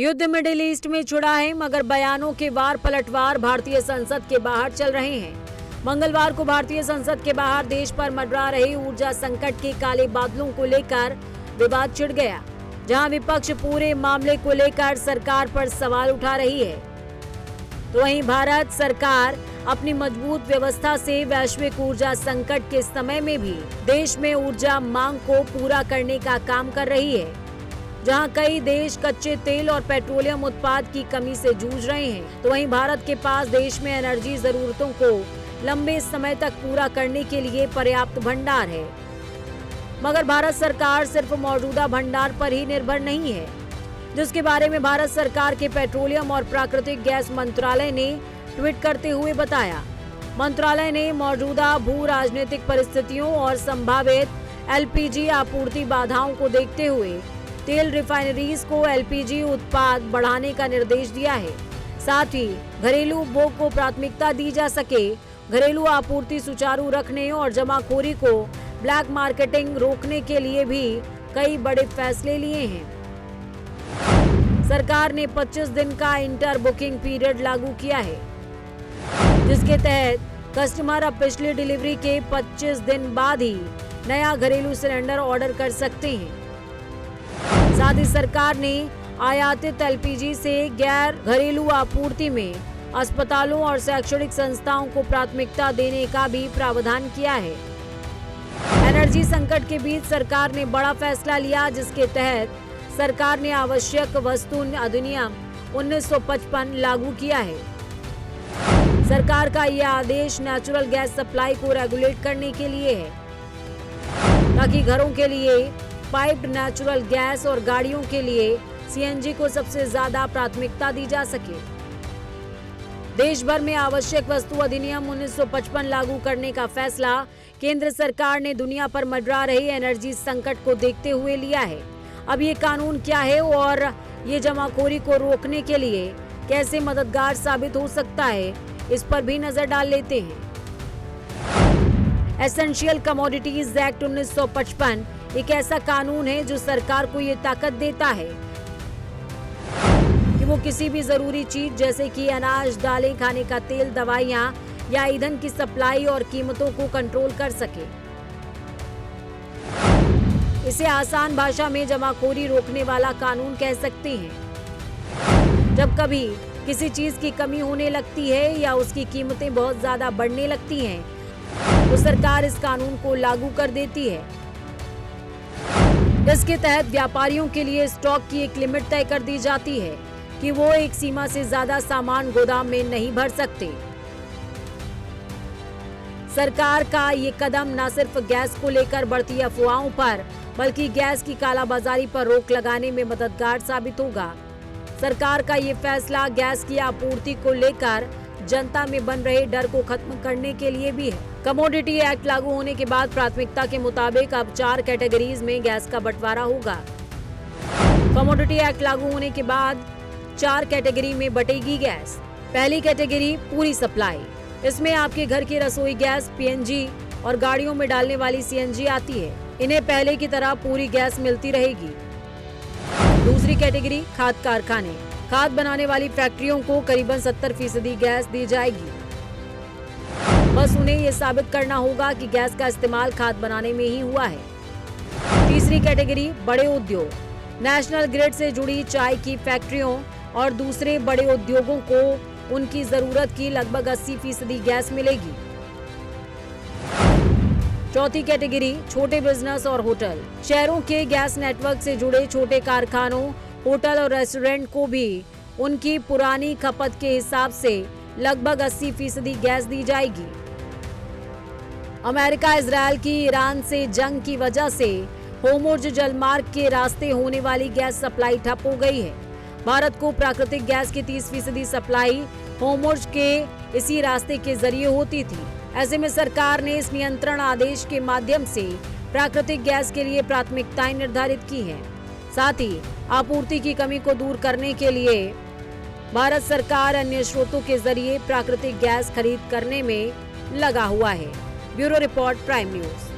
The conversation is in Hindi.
युद्ध मिडिल ईस्ट में छिड़ा है, मगर बयानों के वार पलटवार भारतीय संसद के बाहर चल रहे हैं। मंगलवार को भारतीय संसद के बाहर देश पर मंडरा रहे ऊर्जा संकट के काले बादलों को लेकर विवाद छिड़ गया, जहां विपक्ष पूरे मामले को लेकर सरकार पर सवाल उठा रही है, तो वहीं भारत सरकार अपनी मजबूत व्यवस्था से वैश्विक ऊर्जा संकट के समय में भी देश में ऊर्जा मांग को पूरा करने का काम कर रही है। जहां कई देश कच्चे तेल और पेट्रोलियम उत्पाद की कमी से जूझ रहे हैं, तो वहीं भारत के पास देश में एनर्जी जरूरतों को लंबे समय तक पूरा करने के लिए पर्याप्त भंडार है। मगर भारत सरकार सिर्फ मौजूदा भंडार पर ही निर्भर नहीं है, जिसके बारे में भारत सरकार के पेट्रोलियम और प्राकृतिक गैस मंत्रालय ने ट्वीट करते हुए बताया। मंत्रालय ने मौजूदा भू राजनीतिक परिस्थितियों और संभावित एलपीजी आपूर्ति बाधाओं को देखते हुए तेल रिफाइनरीज को एलपीजी उत्पाद बढ़ाने का निर्देश दिया है। साथ ही घरेलू उपभोग को प्राथमिकता दी जा सके, घरेलू आपूर्ति सुचारू रखने और जमाखोरी को ब्लैक मार्केटिंग रोकने के लिए भी कई बड़े फैसले लिए हैं। सरकार ने 25 दिन का इंटर बुकिंग पीरियड लागू किया है, जिसके तहत कस्टमर अब पिछली डिलीवरी के 25 दिन बाद ही नया घरेलू सिलेंडर ऑर्डर कर सकते हैं। साथ ही सरकार ने आयातित एलपीजी से गैर घरेलू आपूर्ति में अस्पतालों और शैक्षणिक संस्थाओं को प्राथमिकता देने का भी प्रावधान किया है। एनर्जी संकट के बीच सरकार ने बड़ा फैसला लिया, जिसके तहत सरकार ने आवश्यक वस्तु अधिनियम 1955 लागू किया है। सरकार का यह आदेश नेचुरल गैस सप्लाई को रेगुलेट करने के लिए है, ताकि घरों के लिए पाइप्ड नेचुरल गैस और गाड़ियों के लिए सीएनजी को सबसे ज्यादा प्राथमिकता दी जा सके। देश भर में आवश्यक वस्तु अधिनियम 1955 लागू करने का फैसला केंद्र सरकार ने दुनिया पर मंडरा रही एनर्जी संकट को देखते हुए लिया है। अब ये कानून क्या है और ये जमाखोरी को रोकने के लिए कैसे मददगार साबित हो सकता है, इस पर भी नजर डाल लेते हैं। एसेंशियल कमोडिटीज एक्ट 1955 एक ऐसा कानून है जो सरकार को ये ताकत देता है कि वो किसी भी जरूरी चीज जैसे कि अनाज, दालें, खाने का तेल, दवाइयां या ईंधन की सप्लाई और कीमतों को कंट्रोल कर सके। इसे आसान भाषा में जमाखोरी रोकने वाला कानून कह सकते हैं। जब कभी किसी चीज की कमी होने लगती है या उसकी कीमतें बहुत ज्यादा बढ़ने लगती हैं, तो सरकार इस कानून को लागू कर देती है। इसके तहत व्यापारियों के लिए स्टॉक की एक लिमिट तय कर दी जाती है कि वो एक सीमा से ज्यादा सामान गोदाम में नहीं भर सकते। सरकार का ये कदम न सिर्फ गैस को लेकर बढ़ती अफवाहों पर, बल्कि गैस की कालाबाजारी पर रोक लगाने में मददगार साबित होगा। सरकार का ये फैसला गैस की आपूर्ति को लेकर जनता में बन रहे डर को खत्म करने के लिए भी है। कमोडिटी एक्ट लागू होने के बाद प्राथमिकता के मुताबिक अब 4 कैटेगरीज में गैस का बंटवारा होगा। कमोडिटी एक्ट लागू होने के बाद 4 कैटेगरी में बटेगी गैस। पहली कैटेगरी पूरी सप्लाई, इसमें आपके घर की रसोई गैस, पीएनजी और गाड़ियों में डालने वाली सीएनजी आती है। इन्हें पहले की तरह पूरी गैस मिलती रहेगी। दूसरी कैटेगरी खाद कारखाने, खाद बनाने वाली फैक्ट्रियों को करीबन 70% गैस दी जाएगी। बस उन्हें ये साबित करना होगा कि गैस का इस्तेमाल खाद बनाने में ही हुआ है। तीसरी कैटेगरी बड़े उद्योग, नेशनल ग्रिड से जुड़ी चाय की फैक्ट्रियों और दूसरे बड़े उद्योगों को उनकी जरूरत की लगभग 80% गैस मिलेगी। चौथी कैटेगरी छोटे बिजनेस और होटल, शहरों के गैस नेटवर्क से जुड़े छोटे कारखानों, होटल और रेस्टोरेंट को भी उनकी पुरानी खपत के हिसाब से लगभग 80% गैस दी जाएगी। अमेरिका इजरायल की ईरान से जंग की वजह से होर्मुज जलमार्ग के रास्ते होने वाली गैस सप्लाई ठप हो गई है। भारत को प्राकृतिक गैस की 30% सप्लाई होर्मुज के इसी रास्ते के जरिए होती थी। ऐसे में सरकार ने इस नियंत्रण आदेश के माध्यम से प्राकृतिक गैस के लिए प्राथमिकताएं निर्धारित की हैं। साथ ही आपूर्ति की कमी को दूर करने के लिए भारत सरकार अन्य स्रोतों के जरिए प्राकृतिक गैस खरीद करने में लगा हुआ है। Bureau report, prime news.